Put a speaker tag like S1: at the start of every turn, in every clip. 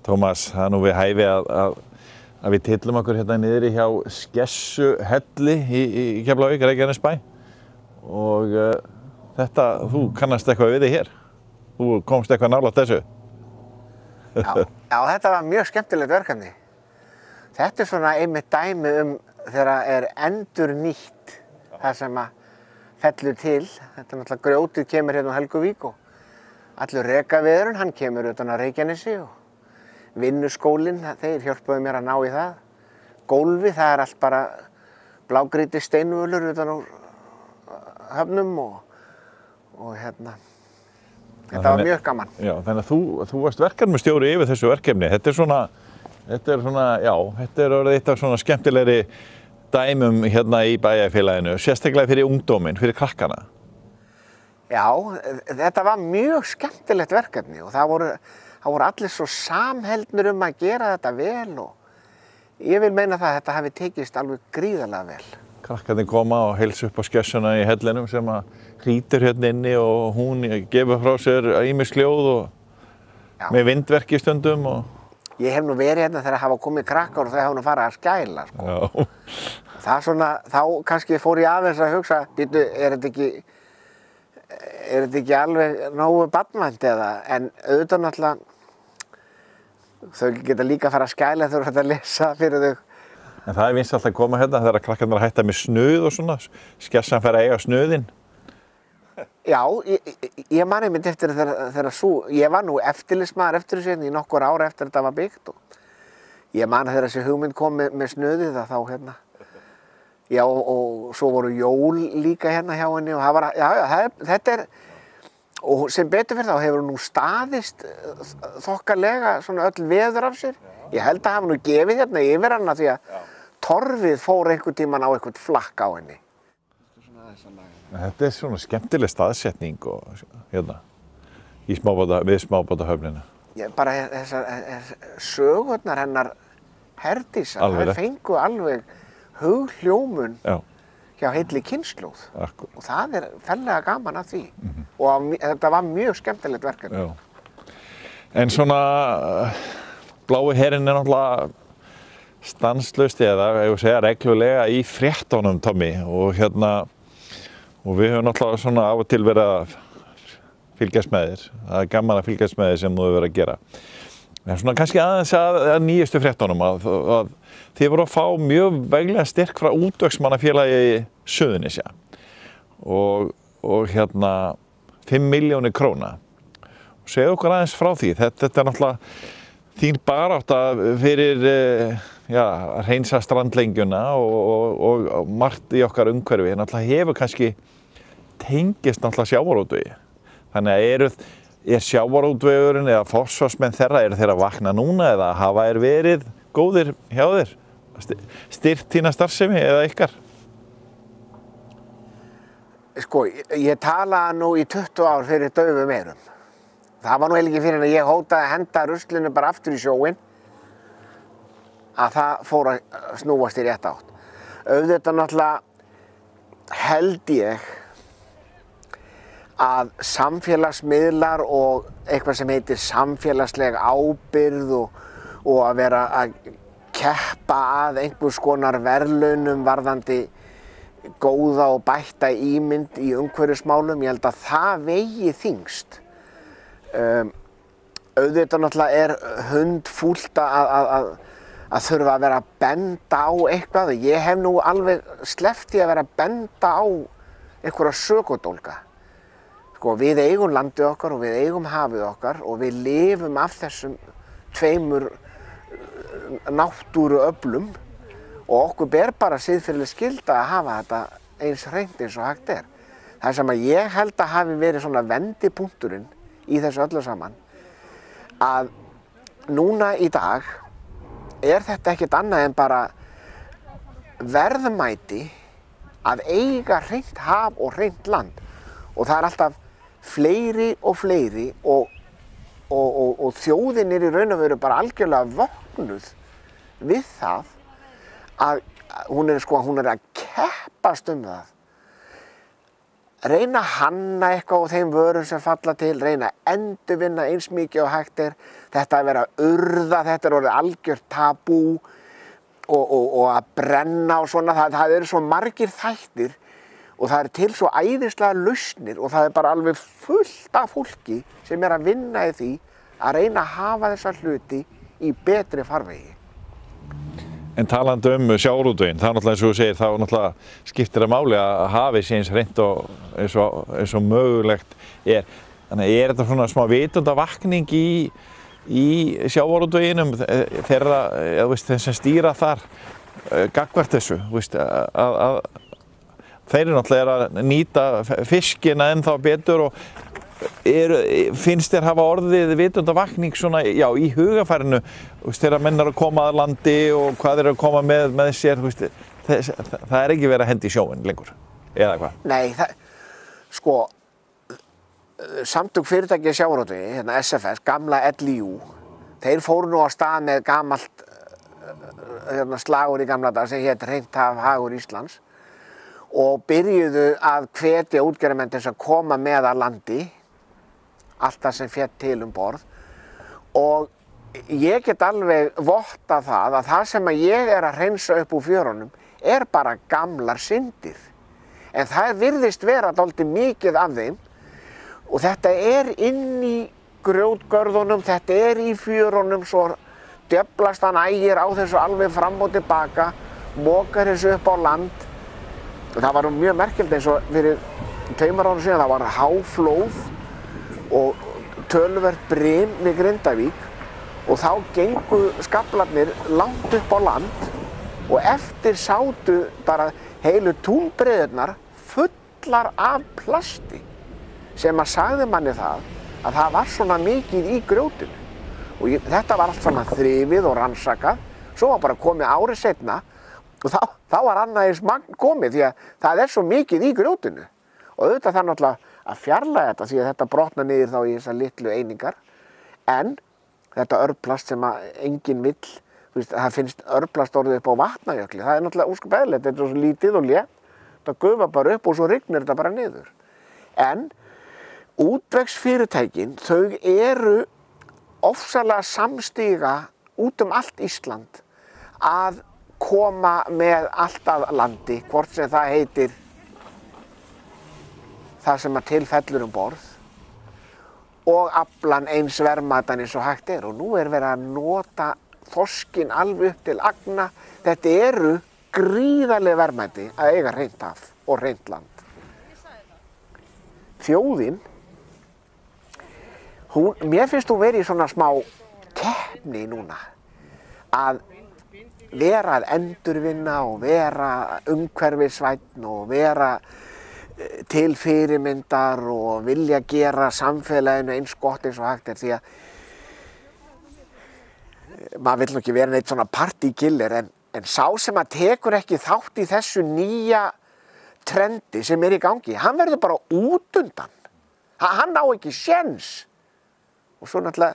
S1: Tómas, það nú við hæfi að við tillum okkur hérna niðri hjá Skessuhelli í Keflavík, Reykjanesbæ. Og þetta, þú kannast eitthvað við þig hér. Þú komst eitthvað nálægt þessu.
S2: Já, þetta var mjög skemmtilegt verkefni. Þetta svona einmitt dæmi þegar endurnýtt það sem fellur til. Þetta náttúrulega grjótið kemur hérna á Helguvík og allur rekaviðurinn, hann kemur utan á Reykjanesi og vinnuskólinn, þeir hjálpuðu mér að ná í það. Gólfið, það allt bara blágrýti steinvölur utan á höfnum og hérna. Þetta var mjög gaman.
S1: Já, þannig að þú varst verkefnastjóri yfir þessu verkefni. Þetta er svona, já, þetta er orðið eitt af svona skemmtilegri dæmum hérna í bæjarfélaginu, sérstaklega fyrir ungdóminn, fyrir krakkana.
S2: Já, þetta var mjög skemmtilegt verkefni og það voru allir svo samheldnir að gera þetta vel og ég vil meina það að þetta hafi tekist alveg gríðarlega vel.
S1: Krakkarnir koma og heilsa upp á skessuna í hellinum sem hrýtur hérna inni og hún gefur frá sér ýmis hljóð og með vindverki stundum.
S2: Ég hef nú verið hérna þegar hafa komið krakkar og þau hafa nú farið að skæla. Sko.
S1: Já.
S2: Það svona, þá kannski fór ég aðeins að hugsa, býtu, er þetta ekki alveg nógu barnvænt eða, en auðvitað náttúrulega, þau geta líka að fara að skæla þegar þú ert að lesa fyrir þau.
S1: En það er vinsælt að koma hérna þegar krakkarnir að hætta með snuð og svona, skessan fer að eiga snuðinn.
S2: Já, ég man einmitt eftir ég var nú eftirlitsmaður eftir þessu í nokkur ára eftir þetta var byggt og ég man þegar þessi hugmynd kom með snuðið þá hérna. Já, og svo voru jól líka hérna hjá henni og það var, þetta og sem betur fyrir þá hefur hún nú staðist þokkalega svona öll veður af sér. Ég held að hafa nú gefið hérna yfir hana því að torfið fór einhvern tímann á eitthvað flakk á henni.
S1: Þetta er svona skemmtileg staðsetning og hérna við smábátahöfnina.
S2: Bara þessar sögurnar hennar Herdísar, þær fengu alveg hughljómun hjá heilli kynslóð og það er fellega gaman að því og þetta var mjög skemmtilegt verkefni.
S1: En svona blái herinn er náttúrulega stanslaust eða ég vil segja reglulega í fréttunum, Tommy, og við höfum náttúrulega svona af og til verið að fylgjast með þér. Það er gaman að fylgjast með þér sem þú hefur verið að gera. En svona kannski aðeins að nýjustu fréttunum að þið voru að fá mjög veglega styrk frá útvegsmannafélagi Suðurnesja og 5 milljónir króna. Segðu okkur aðeins frá því. Þetta er náttúrulega þín barátta fyrir að hreinsa strandlengjuna og margt í okkar umhverfi. Náttúrulega hefur kannski tengist náttúrulega sjávarútvegi. Þannig að er sjávarútvegurinn eða forsvarsmenn þeirra, þeir að vakna núna eða hafa verið góðir hjá þér? Styrkt þína starfsemi eða ykkar?
S2: Sko, ég talaði nú í 20 ár fyrir daufum eyrum. Það var nú eiginlega ekki fyrir að ég hótaði að henda ruslinu bara aftur í sjóinn að það fór að snúast í rétt átt. Auðvitað náttúrulega held ég að samfélagsmiðlar og eitthvað sem heitir samfélagsleg ábyrgð og að vera að keppa að einhvers konar verðlaunum varðandi góða og bætta ímynd í umhverfismálum, ég held að það vegi þyngst. Auðvitað náttúrulega hundfúlt að þurfa að vera að benda á eitthvað. Ég hef nú alveg sleppt í að vera að benda á einhverja sökudólga. Sko, við eigum landið okkar og við eigum hafið okkar og við lifum af þessum tveimur náttúruöflum og okkur ber bara siðferðileg skylda að hafa þetta eins hreint eins og hægt er. Það sem að ég held að hafi verið svona vendipunkturinn í þessu öllu saman að núna í dag þetta ekkert annað en bara verðmæti að eiga hreint haf og hreint land og það alltaf fleiri og fleiri og þjóðin í raun og veru bara algjörlega vöknuð við það að hún er að keppast það reyna að hanna eitthvað á þeim vörum sem falla til, reyna að endurvinna eins mikið og hægt er. Þetta að vera að urða, þetta er orðið algjört tabú og að brenna og svona, það eru svo margir þættir og það er til svo æðislega lausnir og það er bara alveg fullt af fólki sem er að vinna í því að reyna að hafa þessa hluti í betri farvegi.
S1: En talandi sjávarútveginn, það er náttúrulega eins og þú segir, þá náttúrulega skiptir það máli að hafið sé eins hreint og eins og mögulegt er. Þannig er þetta svona smá vitundavakning í sjávarútveginum þeirra, þeir sem stýra þar gagnvart þessu, að þeir eru náttúrulega að nýta fiskina ennþá betur og finnst þér hafa orðið vitundavakning svona, já, í hugafærinu þegar menn eru að koma að landi og hvað þeir eru að koma með sér, það er ekki verið að hendi í sjóinn lengur, eða hvað?
S2: Nei, sko, Samtök fyrirtækja í sjávarútvegi, hérna SFS, gamla LIU, þeir fóru nú á stað með gamalt slagur í gamla dag sem hét Hreint haf, hagur Íslands og byrjuðu að hvetja útgerðarmenn til þess að koma með að landi allt það sem féll til borð og ég get alveg vottað það að það sem ég er að hreinsa upp úr fjörunum er bara gamlar syndir en það virðist vera dálítið mikið af þeim og þetta er inn í grjótgörðunum, þetta er í fjörunum svo djöflast hann ægir á þessu alveg fram og tilbaka mokar þessu upp á land og það var mjög merkilegt eins og fyrir 2 árum síðan það var háflóð og töluvert brim við Grindavík og þá gengu skaflarnir langt upp á land og eftir sátu bara heilu túnbreiðurnar fullar af plasti sem að sagði manni það að það var svona mikið í grjótinu og þetta var allt saman þrifið og rannsakað svo var bara komið árið seinna og þá var annað eins magn komið því að það er svo mikið í grjótinu og auðvitað það náttúrulega að fjarlæga þetta því að þetta brotnar niður þá í þessar litlu einingar en þetta örplast sem að enginn vill, það finnst örplast orðið upp á Vatnajökli, það er náttúrulega ósköp eðlilegt, þetta er svo lítið og létt, það gufa bara upp og svo rignir þetta bara niður. En útvegsfyrirtækin, þau eru ofsalega samstíga út allt Ísland að koma með allt að landi, hvort sem það heitir það sem að tilfellur borð og aflan eins verðmætan eins og hægt er og nú er verið að nota þorskinn alveg upp til agna. Þetta eru gríðarleg verðmæti að eiga hreint haf og hreint land. Þjóðin, mér finnst hún verið í svona smá keppni núna að vera að endurvinna og vera umhverfisvænn og vera til fyrirmyndar og vilja gera samfélaginu eins gott eins og hægt er því að maður vill ekki vera neitt svona partykiller en sá sem að tekur ekki þátt í þessu nýja trendi sem er í gangi, hann verður bara út undan, hann á ekki séns og svo náttúrulega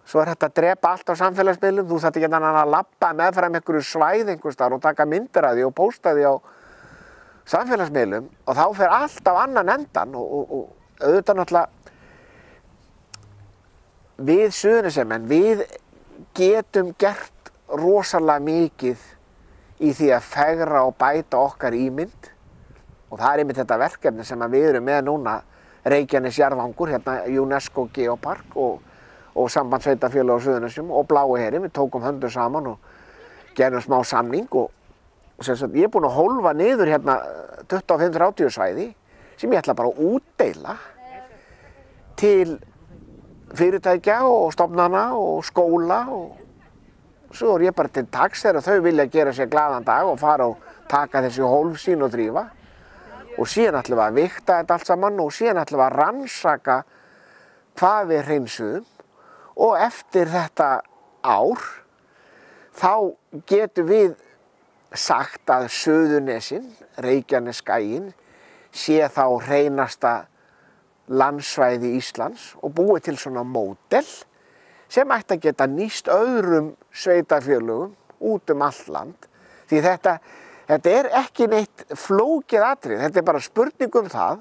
S2: svo er þetta að drepa allt á samfélagsmiðlum, þú þarft ekki að labba meðfram einhverju svæði einhvers staðar og taka myndir af því og pósta því á samfélagsmiðlum og þá fer allt á annan endan og auðvitað náttúrulega við Suðurnesjamenn, við getum gert rosalega mikið í því að fegra og bæta okkar ímynd og það er einmitt þetta verkefni sem við erum með núna Reykjanes jarðvangur, hérna UNESCO Geopark og Samband sveitarfélaga á Suðurnesjum og Blái herinn, við tókum höndum saman og gerðum smá samning og ég er búinn að hólfa niður hérna 25-30 svæði sem ég ætla bara að útdeila til fyrirtækja og stofnana og skóla og svo er ég bara til taks þegar þau vilja gera sér glaðan dag og fara og taka þessi hólf sín og drífa og síðan ætlum við að vigta þetta allt saman og síðan ætlum við að rannsaka hvað við hreinsuðum og eftir þetta ár þá getum við sagt að Suðurnesin, Reykjanesskaginn, sé þá hreinasta landsvæði Íslands og búið til svona módel sem ætti að geta nýst öðrum sveitarfélögum út allt land. Því þetta Þetta er ekki neitt flókið atrið, þetta er bara spurning um það,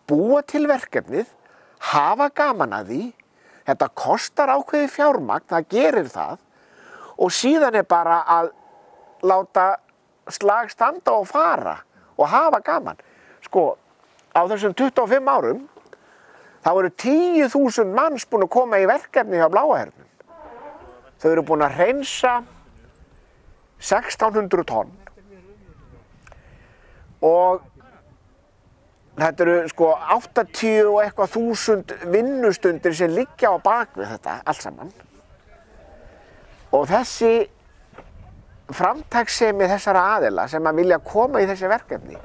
S2: búa til verkefnið, hafa gaman að því, þetta kostar ákveðið fjármagn, það gerir það, og síðan er bara að láta slag standa og fara og hafa gaman. Sko, á þessum 25 árum, þá eru 10.000 manns búin að koma í verkefni hjá Bláa hernum. Þau eru búin að hreinsa 1600 tonn og þetta eru sko 80 og eitthvað þúsund vinnustundir sem liggja á bakvið þetta allt saman. Og þessi framtakssemi þessara aðila sem að vilja koma í þessi verkefni,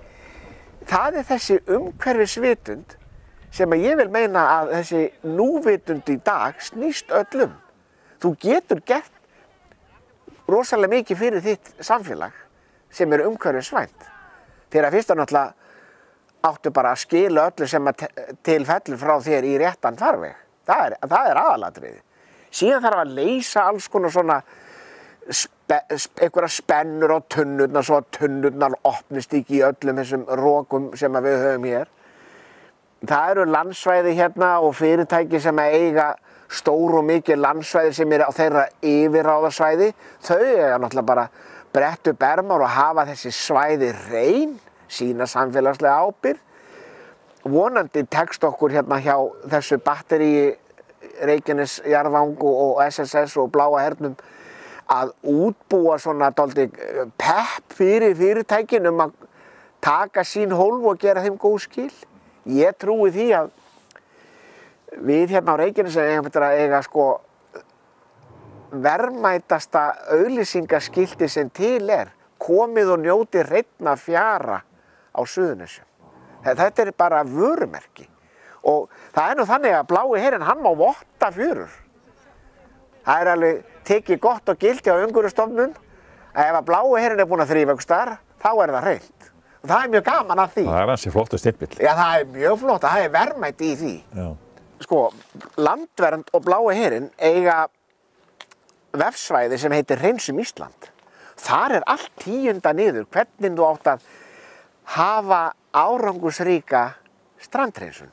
S2: það er þessi umhverfisvitund sem að ég vil meina að þessi núvitund í dag snýst öllum. Þú getur gert rosalega mikið fyrir þitt samfélag sem er umhverfisvænt. Þegar fyrst náttúrulega áttu bara að skila öllu sem til fellur frá þér í réttan farveg. Það er aðalatriði. Síðan þarf að leysa alls konar svona einhverja spennur á tunnurnar svo að tunnurnar opnist ekki í öllum þessum rokum sem við höfum hér. Það eru landsvæði hérna og fyrirtæki sem eiga stór og mikið landsvæði sem eru á þeirra yfirráðasvæði. Þau eiga náttúrulega bara brett upp ermar og hafa þessi svæði hrein, sína samfélagslega ábyrgð. Vonandi tekst okkur hérna hjá þessu batteríi Reykjanes, Jarðvangu og SSS og Bláa hernum að útbúa svona dálítið pepp fyrir fyrirtækin að taka sín hólf og gera þeim góð skil. Ég trúi því að við hérna á Reykjanes eiga sko verðmætasta auglýsingaskilti sem til komið og njótið hreinna fjara á Suðurnesjum. Þetta er bara vörumerki og það er nú þannig að Blái herinn hann má votta fjörur. Það er alveg tekið gott og gilt hjá Umhverfisstofnun að ef að Blái herinn er búinn að þrífa einhvers staðar, þá er það hreint. Og það er mjög gaman að því.
S1: Það er ansi flottur stimpill.
S2: Já, það er mjög flott, það er verðmæti í því.
S1: Já.
S2: Sko, Landvernd og Blái herinn eiga vefsvæði sem heitir Hreinsum Ísland. Þar er allt tíundað niður hvernig þú átt að hafa árangursríka strandhreinsun.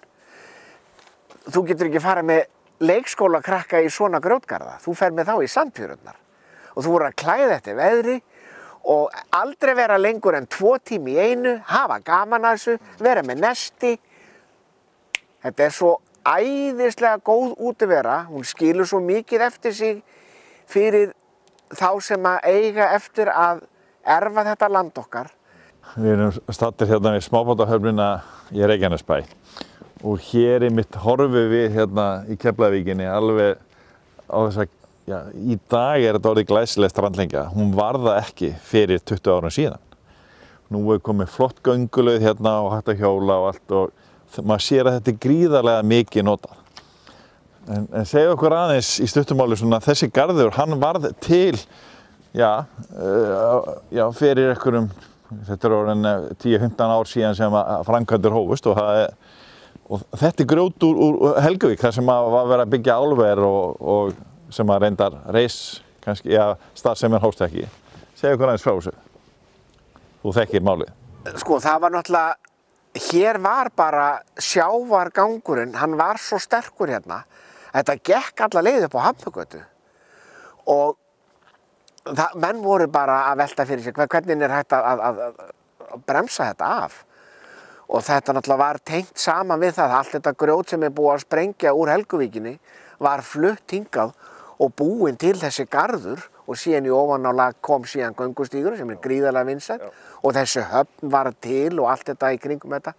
S2: Þú getur ekki farið með leikskólakrakka í svona grjótgarða. Þú fer með þá í sandfjörurnar. Og þú voru að klæða eftir veðri og aldrei vera lengur en 2 tíma í einu, hafa gaman að þessu, vera með nesti. Þetta er svo æðislega góð útivera. Hún skilur svo mikið eftir sig fyrir þá sem að eiga eftir að erfa þetta land okkar.
S1: Við erum staddir hérna við smábátahöfnina í Reykjanesbæ og hér mitt horfi við hérna í Keflavíkinni alveg á þess að, já, í dag er þetta orðið glæsileg strandlengja. Hún var það ekki fyrir 20 árum síðan. Nú er komið flott göngulaug hérna og hægt að hjóla og allt og maður sér að þetta er gríðarlega mikið notað. En segja okkur aðeins í stuttumáli svona þessi garður, hann varð til, fyrir einhverjum, þetta er orðin 10-15 ár síðan sem framkvæmdir hófust og þetta er grjót úr Helguvík, þar sem var verið að byggja álver og sem að reyndar reis, kannski, starfsemin hófst ekki. Segja okkur aðeins frá þessu. Þú þekkir málið.
S2: Sko, það var náttúrulega, hér var bara sjávargangurinn, hann var svo sterkur hérna. Þetta gekk alla leið upp á Hafnargötu og menn voru bara að velta fyrir sig hvernig er hægt að bremsa þetta af. Og þetta náttúrulega var tengt saman við það, allt þetta grjót sem er búið að sprengja úr Helguvíkinni var flutt hingað og búinn til þessi garður og síðan í ofanálag kom síðan göngustígur sem er gríðarlega vinsæll og þessi höfn var til og allt þetta í kringum þetta.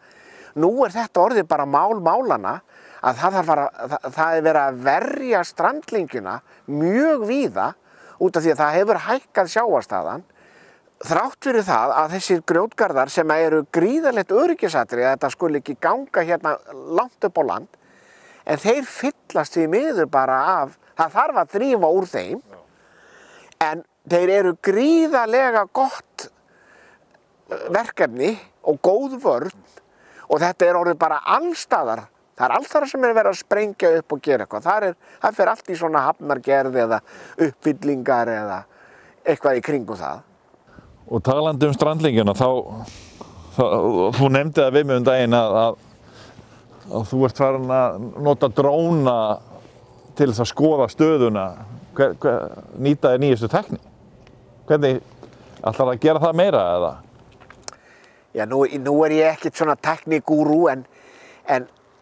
S2: Nú er þetta orðið bara málanna að það er verið að verja strandlengjuna mjög víða út af því að það hefur hækkað sjávarstaðan. Þrátt fyrir það að þessir grjótgarðar sem eru gríðarlegt öryggisatriði að þetta skuli ekki ganga hérna langt upp á land, en þeir fyllast því miður bara af, það þarf að þrífa úr þeim, en þeir eru gríðarlega gott verkefni og góð vörn og þetta er orðið bara allstaðar. Það er alls þar sem er verið að sprengja upp og gera eitthvað. Það fer allt í svona hafnargerð eða uppfyllingar eða eitthvað í kringum það.
S1: Og talandi strandlengjuna, þú nefndi það við mig daginn að þú ert farin að nota dróna til þess að skoða stöðuna, nýta þér nýjustu tækni. Hvernig ætlarðu að gera það meira eða?
S2: Já, nú er ég ekkert svona tæknigúrú en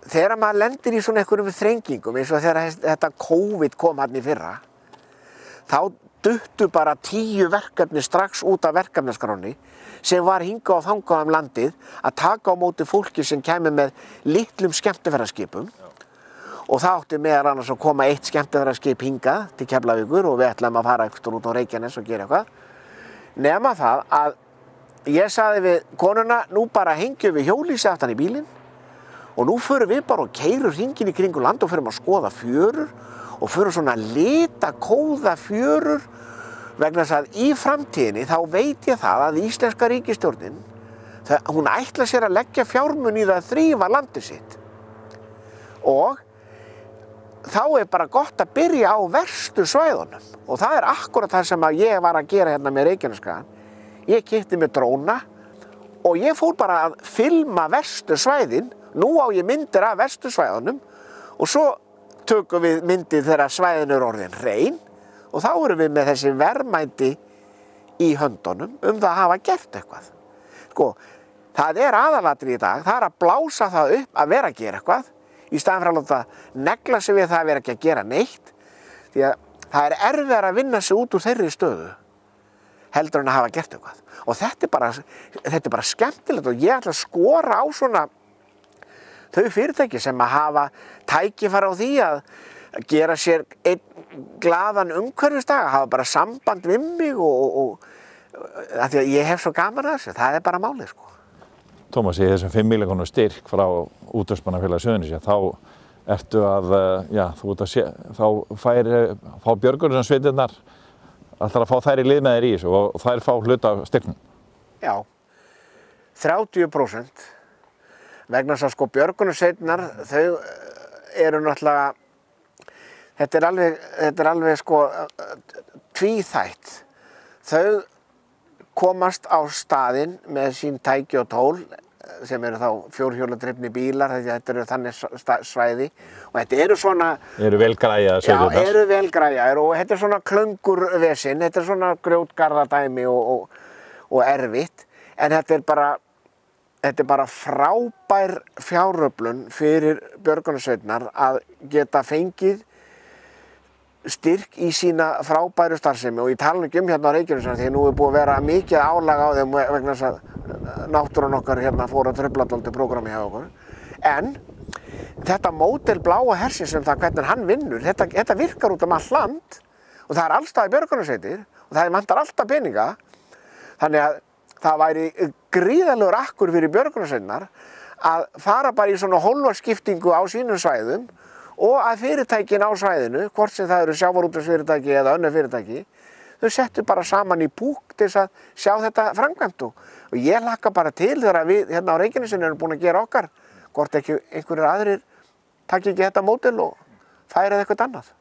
S2: þegar maður lendir í svona einhverjum þrengingum eins og þegar þetta COVID kom hann í fyrra, þá duttu bara 10 verkefni strax út af verkefnaskránni sem var hingað og þangað landið að taka á móti fólki sem kæmi með litlum skemmtiferðaskipum og það átti meðal annars að koma 1 skemmtiferðaskip hingað til Keflavíkur og við ætlum að fara eitthvað út á Reykjanes og gera eitthvað. Nema það að ég sagði við konuna, nú bara hengjum við hjólhýsi aftan í bílinn og nú förum við bara og keyrum hringinn í kringum land og förum að skoða fjörur og förum svona að lita kóða fjörur vegna þess að í framtíðinni þá veit ég það að íslenska ríkisstjórnin hún ætlar sér að leggja fjármuni í það að þrífa landið sitt og þá er bara gott að byrja á verstu svæðunum og það er akkúrat það sem að ég var að gera hérna með Reykjanesskagann. Ég keypti með dróna og ég fór bara að filma verstu svæðin. Nú á ég myndir af verstu svæðunum og svo tökum við myndir þegar svæðin er orðin hrein og þá erum við með þessi verðmæti í höndunum það að hafa gert eitthvað. Sko, það er aðalatriði í dag, það er að blása það upp að vera að gera eitthvað í staðinn fyrir að láta negla sig við það að vera ekki að gera neitt því að það er erfiðara að vinna sig út úr þeirri stöðu heldur en að hafa gert eitthvað. Og þetta er bara skemmtilegt og ég ætla að skora á svona þau fyrirtæki sem að hafa tækifæri á því að gera sér einn glaðan umhverfisdag, að hafa bara samband við mig og af því að ég hef svo gaman að þessu, það er bara málið sko.
S1: Tómas, í þessum 5 milljóna styrk frá Útvegsmannafélagi Suðurnesja, þá ertu að, þá fá björgunarsveitirnar, ætlar að fá þær í lið með þér í þessu og þær fá hluta af styrknum? Já,
S2: 30%. Vegna þess að sko björgunarsveitirnar, þau eru náttúrulega, þetta er alveg sko tvíþætt. Þau komast á staðinn með sín tæki og tól sem eru þá 4-hjóladrifni bílar, þetta eru þannig svæði og þetta eru svona...
S1: Eru vel græjaðar sveitirnar?
S2: Já, eru vel græjaðar og þetta er svona klöngurvesinn, þetta er svona grjótgarðadæmi og erfitt en þetta er bara frábær fjáröflun fyrir björgunarsveitirnar að geta fengið styrk í sína frábæru starfsemi og ég tala ekki hérna á Reykjanesskaga því nú er búið að vera mikið álag á þeim vegna þess að náttúran okkar hérna fór að trufla dálítið prógrammi hjá okkur. En þetta módel Bláa hersins sem það hvernig hann vinnur, þetta virkar út allt land og það er alls staðar björgunarsveitir og það vantar alltaf peninga. Þannig að það væri gríðarlegur akkur fyrir björgunarsveitirnar að fara bara í svona hólfaskiptingu á sínum svæðum og að fyrirtækin á svæðinu, hvort sem það eru sjávarútvegsfyrirtæki eða önnur fyrirtæki, þau settu bara saman í búk til þess að sjá þetta framkvæmt og ég hlakka bara til þegar við hérna á Reykjanesinu erum búin að gera okkar, hvort ekki einhverjir aðrir taki ekki þetta módel og færið eitthvað annað.